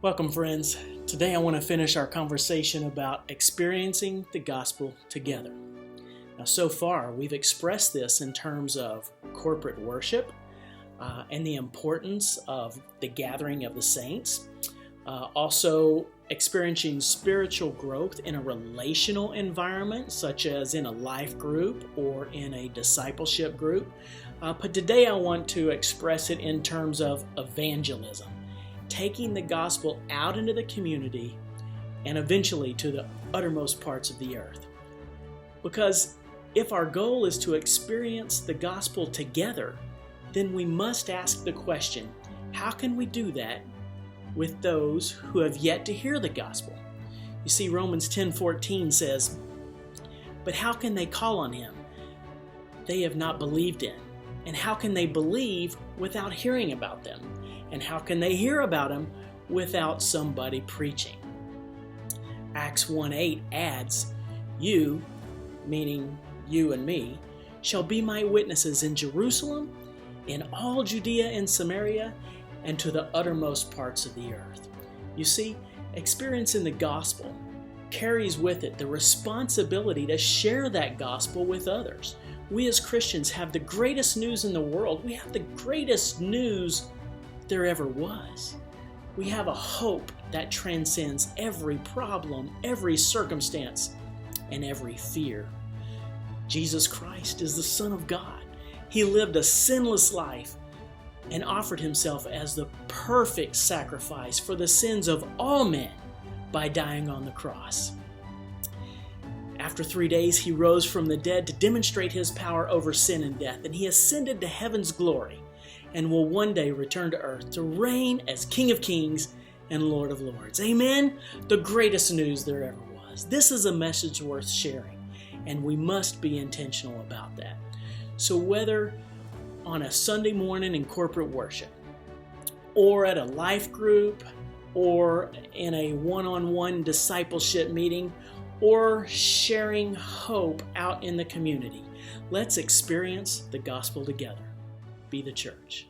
Welcome, friends. Today I want to finish our conversation about experiencing the gospel together. Now, so far, we've expressed this in terms of corporate worship and the importance of the gathering of the saints. Also, experiencing spiritual growth in a relational environment, such as in a life group or in a discipleship group. But today I want to express it in terms of evangelism, taking the gospel out into the community and eventually to the uttermost parts of the earth. Because if our goal is to experience the gospel together, then we must ask the question, how can we do that with those who have yet to hear the gospel? You see, Romans 10:14 says, "But how can they call on him they have not believed in? And how can they believe without hearing about them? And how can they hear about him without somebody preaching?" Acts 1:8 adds, "You," meaning you and me, "shall be my witnesses in Jerusalem, in all Judea and Samaria, and to the uttermost parts of the earth." You see, experiencing the gospel carries with it the responsibility to share that gospel with others. We as Christians have the greatest news in the world. We have the greatest news there ever was. We have a hope that transcends every problem, every circumstance, and every fear. Jesus Christ is the Son of God. He lived a sinless life and offered himself as the perfect sacrifice for the sins of all men by dying on the cross. After 3 days, he rose from the dead to demonstrate his power over sin and death, and he ascended to heaven's glory and will one day return to earth to reign as King of Kings and Lord of Lords. Amen? The greatest news there ever was. This is a message worth sharing, and we must be intentional about that. So whether on a Sunday morning in corporate worship, or at a life group, or in a one-on-one discipleship meeting, or sharing hope out in the community, let's experience the gospel together. Be the church.